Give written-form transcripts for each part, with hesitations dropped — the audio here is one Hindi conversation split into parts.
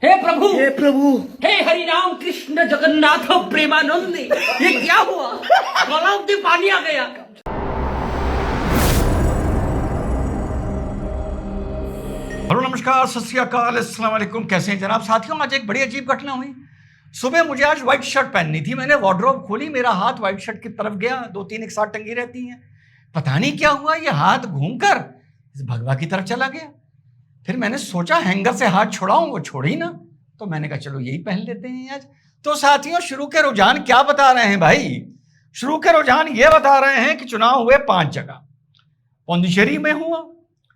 हे प्रभु, हे प्रभु, हे हरिराम कृष्ण जगन्नाथ प्रेमानंद, ये क्या हुआ? तालाब में पानी आ गया। हेलो, नमस्कार, सत श्री अकाल, अस्सलाम वालेकुम। कैसे हैं जनाब? साथियों, आज एक बड़ी अजीब घटना हुई। सुबह मुझे आज व्हाइट शर्ट पहननी थी। मैंने वार्डरोब खोली, मेरा हाथ व्हाइट शर्ट की तरफ गया। 2-3 एक साथ टंगी रहती हैं। पता नहीं क्या हुआ, ये हाथ घूमकर इस भगवा की तरफ चला गया। फिर मैंने सोचा हैंगर से हाथ छुड़ाऊं, वो छोड़ ही ना। तो मैंने कहा चलो यही पहन लेते हैं आज। तो साथियों, शुरू के रुझान क्या बता रहे हैं भाई? शुरू के रुझान ये बता रहे हैं कि चुनाव हुए 5 जगह। पौंडीचेरी में हुआ,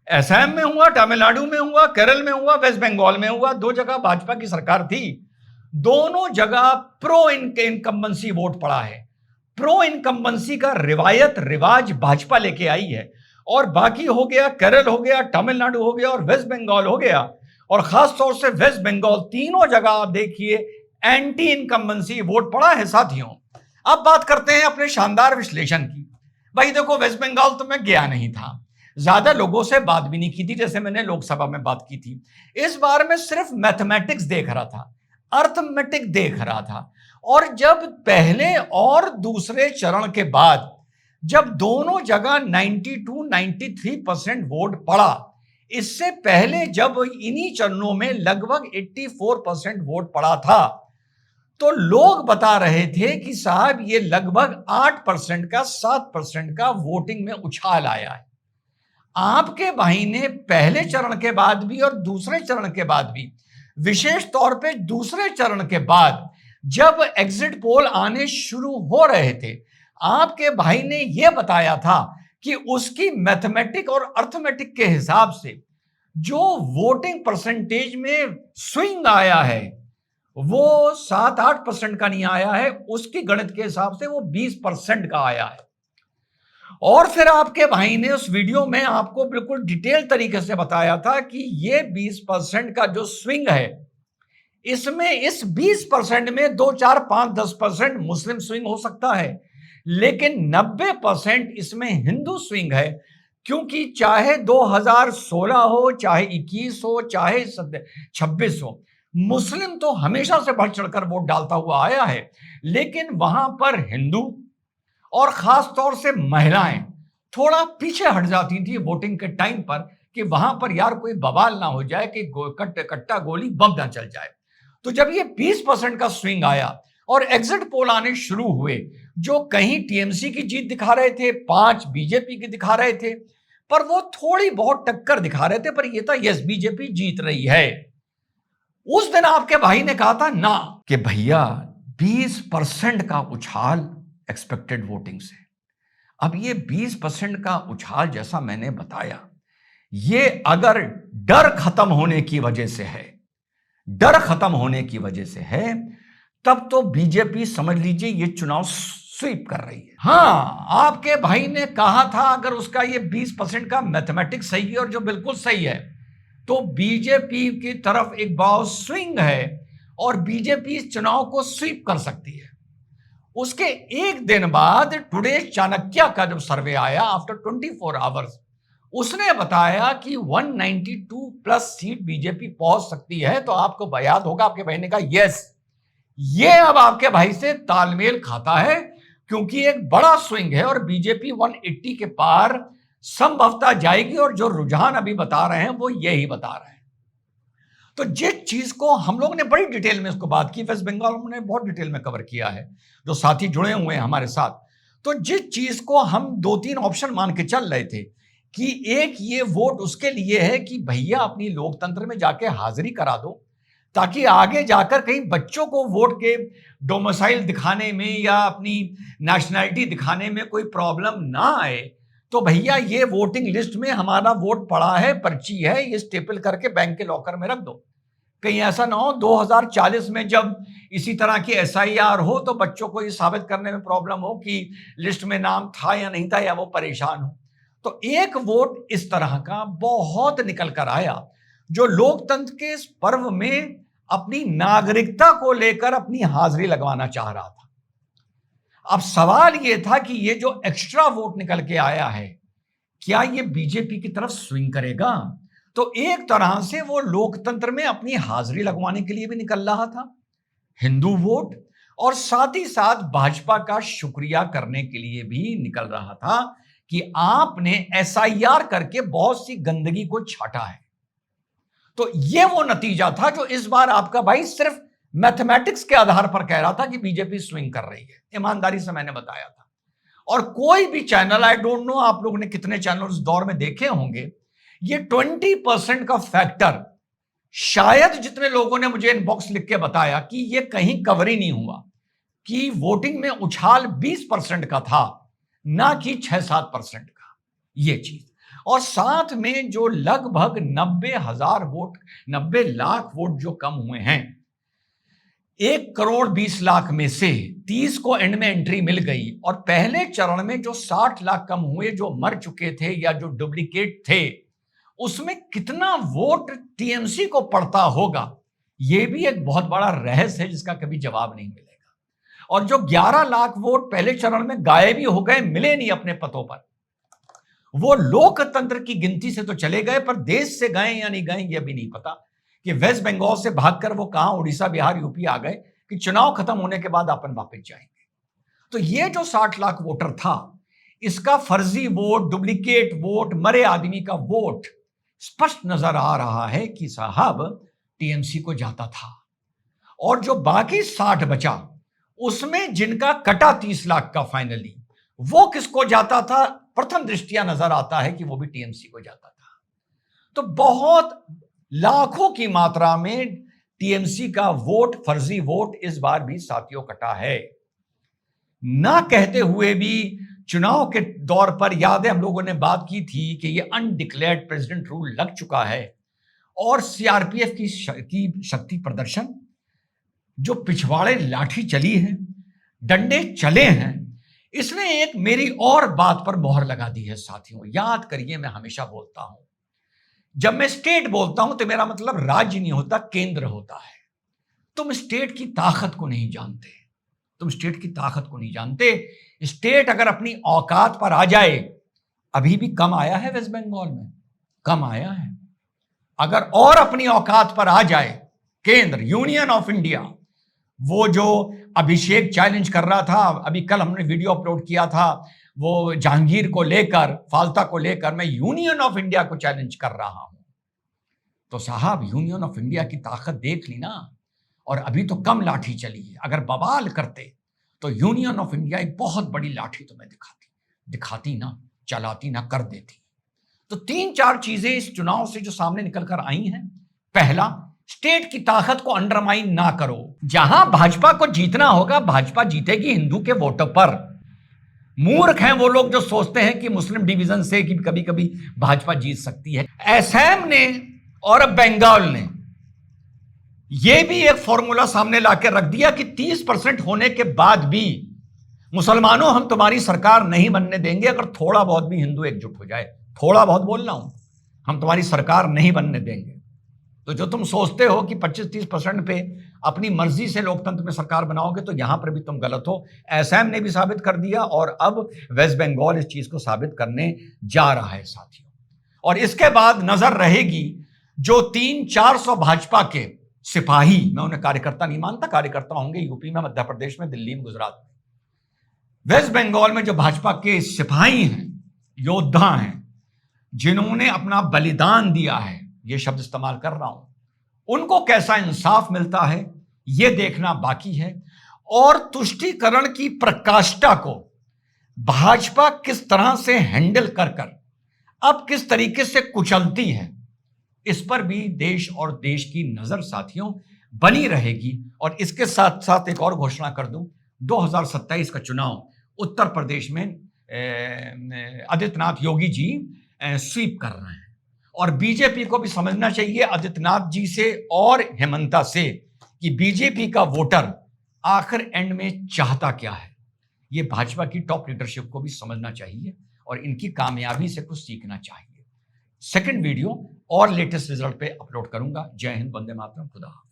असम में हुआ, तमिलनाडु में हुआ, केरल में हुआ, वेस्ट बंगाल में हुआ। 2 जगह भाजपा की सरकार थी। दोनों जगह प्रो इनकम्बेंसी वोट पड़ा है। प्रो इनकम्बेंसी का रिवाज भाजपा लेके आई है। और बाकी हो गया, केरल हो गया, तमिलनाडु हो गया और वेस्ट बंगाल हो गया। और खास तौर से वेस्ट बंगाल, तीनों जगह आप देखिए एंटी इनकम्बेंसी वोट पड़ा है। साथियों, अब बात करते हैं अपने शानदार विश्लेषण की। भाई देखो, वेस्ट बंगाल तो मैं गया नहीं था, ज्यादा लोगों से बात भी नहीं की थी जैसे मैंने लोकसभा में बात की थी। इस बार मैं सिर्फ मैथमेटिक्स देख रहा था, अर्थमेटिक देख रहा था। और जब पहले और दूसरे चरण के बाद जब दोनों जगह 92-93% वोट पड़ा, इससे पहले जब इन्हीं चरणों में लगभग 84% वोट पड़ा था, तो लोग बता रहे थे कि साहब ये लगभग 8% का 7% का वोटिंग में उछाल आया है। आपके भाई ने पहले चरण के बाद भी और दूसरे चरण के बाद भी, विशेष तौर पे दूसरे चरण के बाद जब एग्जिट पोल आने शुरू हो रहे थे, आपके भाई ने यह बताया था कि उसकी मैथमेटिक और अर्थमेटिक के हिसाब से जो वोटिंग परसेंटेज में स्विंग आया है वो 7-8% का नहीं आया है, उसकी गणित के हिसाब से वो 20% का आया है। और फिर आपके भाई ने उस वीडियो में आपको बिल्कुल डिटेल तरीके से बताया था कि ये 20% का जो स्विंग है, इसमें इस 20% में 2, 4, 5, 10% मुस्लिम स्विंग हो सकता है, लेकिन 90% इसमें हिंदू स्विंग है। क्योंकि चाहे 2016 हो, चाहे 21 हो, चाहे 26 हो, मुस्लिम तो हमेशा से बढ़ चढ़कर वोट डालता हुआ आया है। लेकिन वहां पर हिंदू और खास तौर से महिलाएं थोड़ा पीछे हट जाती थी वोटिंग के टाइम पर, कि वहां पर यार कोई बवाल ना हो जाए, कि कट्टा गोली बम ना चल जाए। तो जब ये 20% का स्विंग आया और एग्जिट पोल आने शुरू हुए, जो कहीं टीएमसी की जीत दिखा रहे थे, 5 बीजेपी की दिखा रहे थे, पर वो थोड़ी बहुत टक्कर दिखा रहे थे, पर ये था यस बीजेपी जीत रही है। उस दिन आपके भाई ने कहा था ना कि भैया 20% का उछाल एक्सपेक्टेड वोटिंग से। अब ये 20% का उछाल जैसा मैंने बताया, ये अगर डर खत्म होने की वजह से है, डर खत्म होने की वजह से है, तब तो बीजेपी समझ लीजिए ये चुनाव स्वीप कर रही है। हां, आपके भाई ने कहा था अगर उसका ये 20% का मैथमेटिक्स सही है, और जो बिल्कुल सही है, तो बीजेपी की तरफ एक बाव स्विंग है और बीजेपी इस चुनाव को स्वीप कर सकती है। उसके एक दिन बाद टुडे चाणक्य का जब सर्वे आया आफ्टर 24 आवर्स, उसने बताया कि 192 प्लस सीट बीजेपी पहुंच सकती है। तो आपको याद होगा, आपके भाई ने कहा यस, ये अब आपके भाई से तालमेल खाता है, क्योंकि एक बड़ा स्विंग है और बीजेपी 180 के पार संभवतः जाएगी। और जो रुझान अभी बता रहे हैं वो यही बता रहे हैं। तो जिस चीज को हम लोग ने बड़ी डिटेल में इसको बात की, वेस्ट बंगाल हमने बहुत डिटेल में कवर किया है, जो साथी जुड़े हुए हैं हमारे साथ। तो जिस चीज को हम 2-3 ऑप्शन मान के चल रहे थे कि एक ये वोट उसके लिए है कि भैया अपनी लोकतंत्र में जाके हाजिरी करा दो, ताकि आगे जाकर कहीं बच्चों को वोट के डोमिसाइल दिखाने में या अपनी नेशनैलिटी दिखाने में कोई प्रॉब्लम ना आए। तो भैया ये वोटिंग लिस्ट में हमारा वोट पड़ा है, पर्ची है, ये स्टेपल करके बैंक के लॉकर में रख दो। कहीं ऐसा ना हो 2040 में जब इसी तरह की एसआईआर हो तो बच्चों को ये साबित करने में प्रॉब्लम हो कि लिस्ट में नाम था या नहीं था, या वो परेशान हो। तो एक वोट इस तरह का बहुत निकल कर आया, जो लोकतंत्र के इस पर्व में अपनी नागरिकता को लेकर अपनी हाजिरी लगवाना चाह रहा था। अब सवाल यह था कि ये जो एक्स्ट्रा वोट निकल के आया है, क्या ये बीजेपी की तरफ स्विंग करेगा? तो तो एक तरह से वो लोकतंत्र में अपनी हाजिरी लगवाने के लिए भी निकल रहा था, हिंदू वोट, और साथ ही साथ भाजपा का शुक्रिया करने के लिए भी निकल रहा था कि आपने एसआईआर करके बहुत सी गंदगी को छाटा है। तो ये वो नतीजा था जो इस बार आपका भाई सिर्फ मैथमेटिक्स के आधार पर कह रहा था कि बीजेपी स्विंग कर रही है। ईमानदारी से मैंने बताया था, और कोई भी चैनल, आई डोंट नो आप लोगों ने कितने चैनल उस दौर में देखे होंगे, ये 20% का फैक्टर शायद जितने लोगों ने मुझे इनबॉक्स लिख के बताया कि ये कहीं कवर ही नहीं हुआ, कि वोटिंग में उछाल 20% का था, ना कि 6-7% का, ये चीज। और साथ में जो लगभग 90,000 वोट, 90 लाख वोट जो कम हुए हैं, 1,20,00,000 में से 30 को एंड में एंट्री मिल गई, और पहले चरण में जो 60 लाख कम हुए, जो मर चुके थे या जो डुप्लीकेट थे, उसमें कितना वोट टीएमसी को पड़ता होगा, यह भी एक बहुत बड़ा रहस्य है जिसका कभी जवाब नहीं मिलेगा। और जो 11 लाख वोट पहले चरण में गायब ही हो गए, मिले नहीं अपने पतों पर, वो लोकतंत्र की गिनती से तो चले गए, पर देश से गए या नहीं गए यह भी नहीं पता कि वेस्ट बंगाल से भागकर वो कहां उड़ीसा, बिहार, यूपी आ गए कि चुनाव खत्म होने के बाद अपन वापस जाएंगे। तो ये जो 60 लाख वोटर था, इसका फर्जी वोट, डुप्लीकेट वोट, मरे आदमी का वोट स्पष्ट नजर आ रहा है कि साहब टीएमसी को जाता था। और जो बाकी 60 बचा, उसमें जिनका कटा 30 लाख का फाइनली, वो किसको जाता था? प्रथम दृष्टिया नजर आता है कि वो भी टीएमसी को जाता था। तो बहुत लाखों की मात्रा में टीएमसी का वोट, फर्जी वोट इस बार भी साथियों कटा है। ना कहते हुए भी चुनाव के दौर पर याद है हम लोगों ने बात की थी कि ये अनडिक्लेयर्ड प्रेसिडेंट रूल लग चुका है, और सीआरपीएफ की शक्ति प्रदर्शन, जो पिछवाड़े लाठी चली है, डंडे चले हैं, इसने एक मेरी और बात पर मोहर लगा दी है साथियों। याद करिए, मैं हमेशा बोलता हूं, जब मैं स्टेट बोलता हूं तो मेरा मतलब राज्य नहीं होता, केंद्र होता है। तुम स्टेट की ताकत को नहीं जानते, तुम स्टेट की ताकत को नहीं जानते। स्टेट अगर अपनी औकात पर आ जाए, अभी भी कम आया है वेस्ट बंगाल में, कम आया है। अगर और अपनी औकात पर आ जाए केंद्र, यूनियन ऑफ इंडिया, वो जो अभिषेक चैलेंज कर रहा था, अभी कल हमने वीडियो अपलोड किया था, वो जहांगीर को लेकर, फाल्ता को लेकर, मैं यूनियन ऑफ इंडिया को चैलेंज कर रहा हूं। तो साहब यूनियन ऑफ इंडिया की ताकत देख ली ना, और अभी तो कम लाठी चली है। अगर बवाल करते तो यूनियन ऑफ इंडिया एक बहुत बड़ी लाठी तुम्हें दिखाती ना, चलाती ना, कर देती। तो 3-4 चीजें इस चुनाव से जो सामने निकल कर आई हैं। पहला, स्टेट की ताकत को अंडरमाइन ना करो। जहां भाजपा को जीतना होगा, भाजपा जीतेगी हिंदू के वोटों पर। मूर्ख हैं वो लोग जो सोचते हैं कि मुस्लिम डिवीजन से कि कभी कभी भाजपा जीत सकती है। असम ने और बंगाल ने यह भी एक फॉर्मूला सामने लाकर रख दिया कि 30% होने के बाद भी मुसलमानों, हम तुम्हारी सरकार नहीं बनने देंगे अगर थोड़ा बहुत भी हिंदू एकजुट हो जाए। थोड़ा बहुत बोल रहा हूं, हम तुम्हारी सरकार नहीं बनने देंगे। तो जो तुम सोचते हो कि 25-30% पे अपनी मर्जी से लोकतंत्र में सरकार बनाओगे, तो यहां पर भी तुम गलत हो। असम ने भी साबित कर दिया, और अब वेस्ट बंगाल इस चीज को साबित करने जा रहा है साथियों। और इसके बाद नजर रहेगी जो 300-400 भाजपा के सिपाही, मैं उन्हें कार्यकर्ता नहीं मानता, कार्यकर्ता होंगे यूपी में, मध्य प्रदेश में, दिल्ली में, गुजरात में। वेस्ट बंगाल में जो भाजपा के सिपाही हैं, योद्धा हैं, जिन्होंने अपना बलिदान दिया है, ये शब्द इस्तेमाल कर रहा हूं, उनको कैसा इंसाफ मिलता है ये देखना बाकी है। और तुष्टीकरण की प्रकाष्ठा को भाजपा किस तरह से हैंडल कर अब किस तरीके से कुचलती है, इस पर भी देश और देश की नजर साथियों बनी रहेगी। और इसके साथ साथ एक और घोषणा कर दूं, 2027 का चुनाव उत्तर प्रदेश में आदित्यनाथ योगी जी स्वीप कर रहे हैं, और बीजेपी को भी समझना चाहिए आदित्यनाथ जी से और हेमंता से कि बीजेपी का वोटर आखिर एंड में चाहता क्या है। ये भाजपा की टॉप लीडरशिप को भी समझना चाहिए और इनकी कामयाबी से कुछ सीखना चाहिए। सेकंड वीडियो और लेटेस्ट रिजल्ट पे अपलोड करूंगा। जय हिंद, वंदे मातरम, खुदा हाफिज़।